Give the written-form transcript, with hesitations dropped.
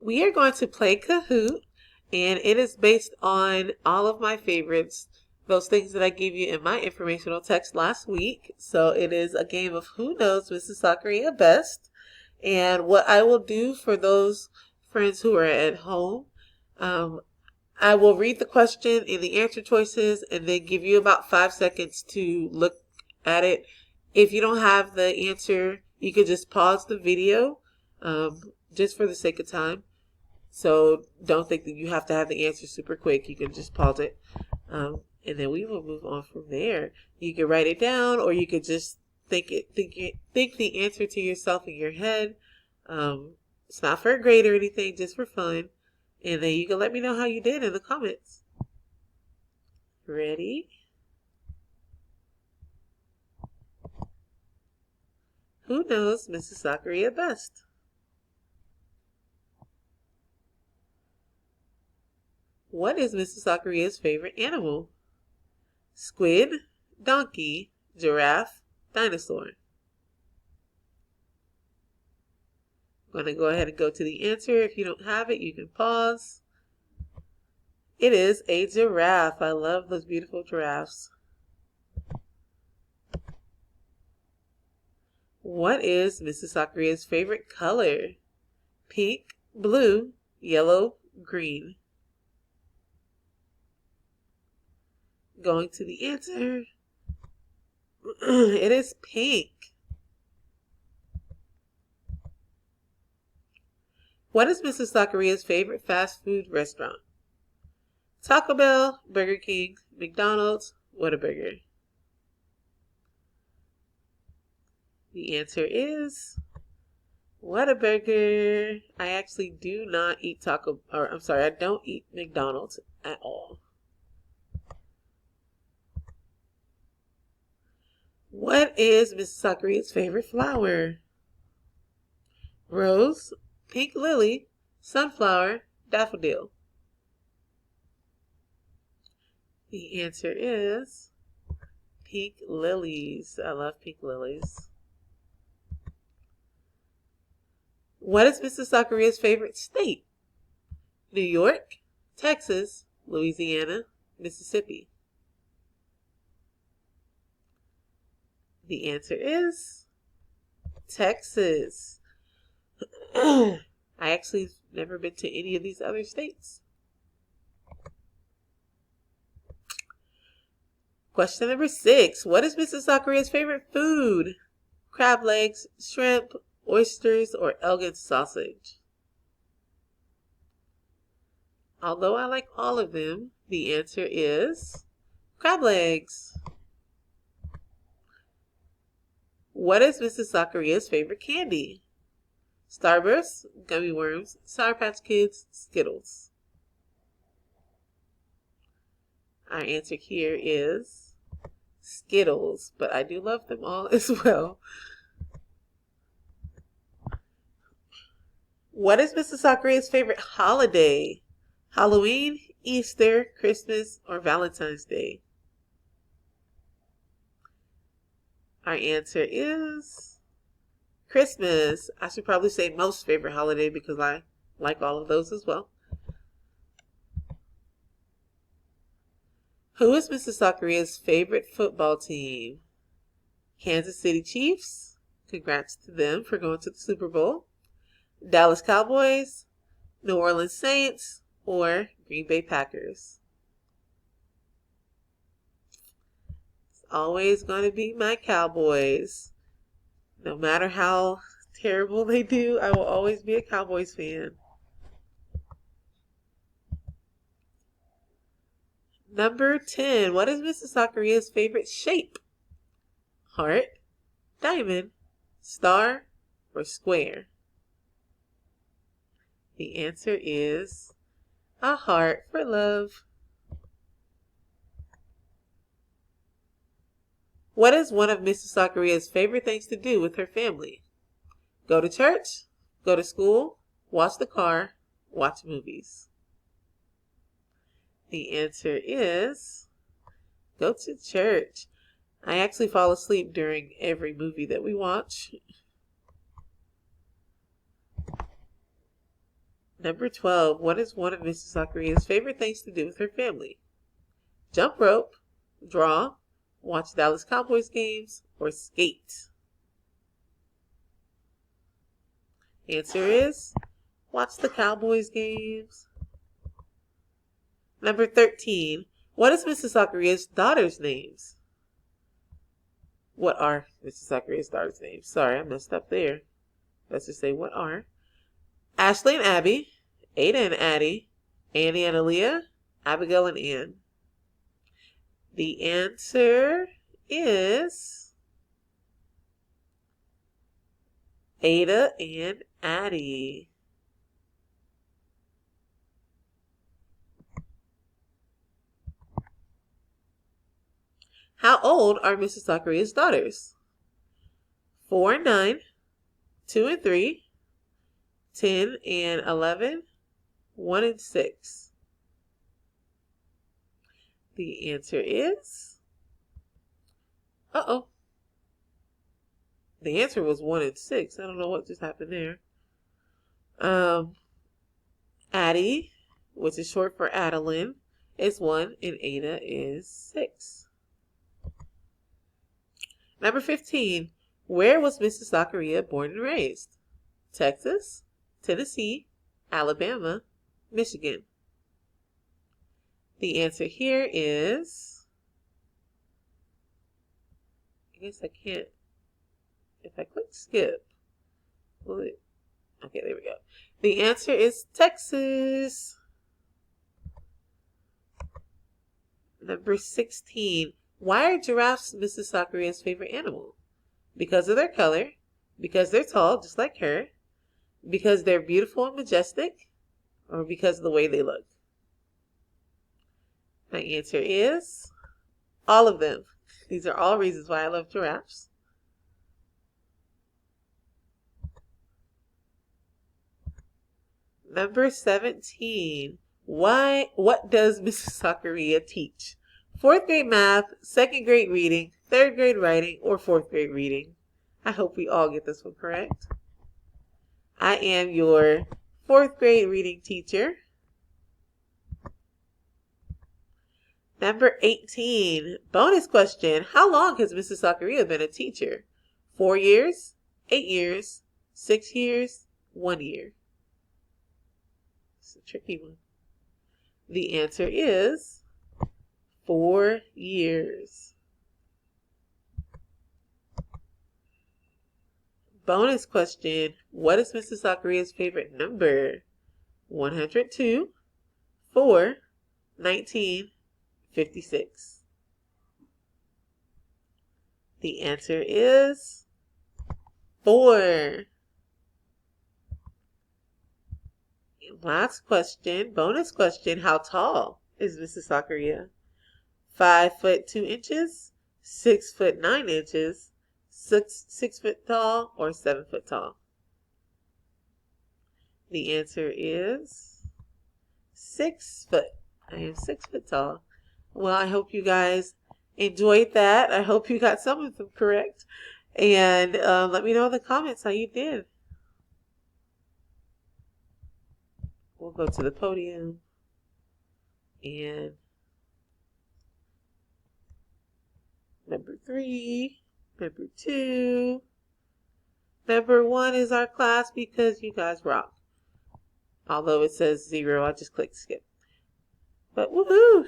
We are going to play Kahoot, and it is based on all of my favorites, those things that I gave you in my informational text last week. So it is a game of Who Knows Mrs. Socceria Best. And what I will do for those friends who are at home, I will read the question and the answer choices and then give you about 5 seconds to look at it. If you don't have the answer, you could just pause the video just for the sake of time. So don't think that you have to have the answer super quick. You can just pause it. And then we will move on from there. You can write it down, or you could just think the answer to yourself in your head. It's not for a grade or anything, just for fun. And then you can let me know how you did in the comments. Ready? Who knows Mrs. Zacharya best? What is Mrs. Zacharya's favorite animal? Squid, donkey, giraffe, dinosaur. I'm going to go ahead and go to the answer. If you don't have it, you can pause. It is a giraffe. I love those beautiful giraffes. What is Mrs. Zacharya's favorite color? Pink, blue, yellow, green. Going to the answer. It is pink. What is Mrs. Zacharya's favorite fast food restaurant? Taco Bell, Burger King, McDonald's, Whataburger. The answer is Whataburger. I actually do not eat I don't eat McDonald's at all. What is Mrs. Zacharya's favorite flower? Rose, pink lily, sunflower, daffodil. The answer is pink lilies. I love pink lilies. What is Mrs. Zacharya's favorite state? New York, Texas, Louisiana, Mississippi. The answer is Texas. I actually have never been to any of these other states. Question number 6. What is Mrs. Zacharya's favorite food? Crab legs, shrimp, oysters, or Elgin sausage? Although I like all of them, the answer is crab legs. What is Mrs. Zacharya's favorite candy? Starburst, gummy worms, Sour Patch Kids, Skittles. Our answer here is Skittles, but I do love them all as well. What is Mrs. Zacharya's favorite holiday? Halloween, Easter, Christmas, or Valentine's Day? Our answer is Christmas. I should probably say most favorite holiday because I like all of those as well. Who is Mrs. Zacharya's favorite football team? Kansas City Chiefs. Congrats to them for going to the Super Bowl. Dallas Cowboys, New Orleans Saints, or Green Bay Packers. It's always going to be my Cowboys. No matter how terrible they do, I will always be a Cowboys fan. Number 10. What is Mrs. Zacharya's favorite shape? Heart, diamond, star, or square? The answer is a heart for love. What is one of Mrs. Zacharya's favorite things to do with her family? Go to church, go to school, wash the car, watch movies. The answer is go to church. I actually fall asleep during every movie that we watch. Number 12. What is one of Mrs. Zacharys' favorite things to do with her family? Jump rope, draw, watch Dallas Cowboys games, or skate? Answer is watch the Cowboys games. Number 13. What is Mrs. Zacharys' daughters' names? What are Mrs. Zacharys' daughters' names? Sorry, I messed up there. Let's just say what are. Ashley and Abby, Ada and Addie, Annie and Aaliyah, Abigail and Ann. The answer is Ada and Addie. How old are Mrs. Zacharys' daughters? 4 and 9, 2 and 3, 10 and 11, 1 and 6. The answer is... Uh-oh. The answer was 1 and 6. I don't know what just happened there. Addie, which is short for Adeline, is 1 and Ada is 6. Number 15. Where was Mrs. Zacharys born and raised? Texas, Tennessee, Alabama, Michigan. The answer here is... I guess I can't... If I click skip, will it... Okay, there we go. The answer is Texas. Number 16. Why are giraffes Mrs. Zacharys' favorite animal? Because of their color, because they're tall, just like her, because they're beautiful and majestic, or because of the way they look? My answer is all of them. These are all reasons why I love giraffes. Number 17. What does Mrs. Socceria teach? 4th grade math, 2nd grade reading, 3rd grade writing, or 4th grade reading? I hope we all get this one correct. I am your 4th grade reading teacher. Number 18. Bonus question. How long has Mrs. Zacharys been a teacher? 4 years, 8 years, 6 years, 1 year? It's a tricky one. The answer is 4 years. Bonus question. What is Mrs. Zacharys' favorite number? 102, 4, 19, 56. The answer is 4. Last question, bonus question. How tall is Mrs. Socceria? 5 foot 2 inches, 6 foot 9 inches, 6 foot tall, or 7 foot tall? The answer is 6 foot. I am 6 foot tall. Well, I hope you guys enjoyed that. I hope you got some of them correct. And let me know in the comments how you did. We'll go to the podium. And number 3, number 2, number 1 is our class because you guys rock. Although it says 0, I just clicked skip. But woohoo!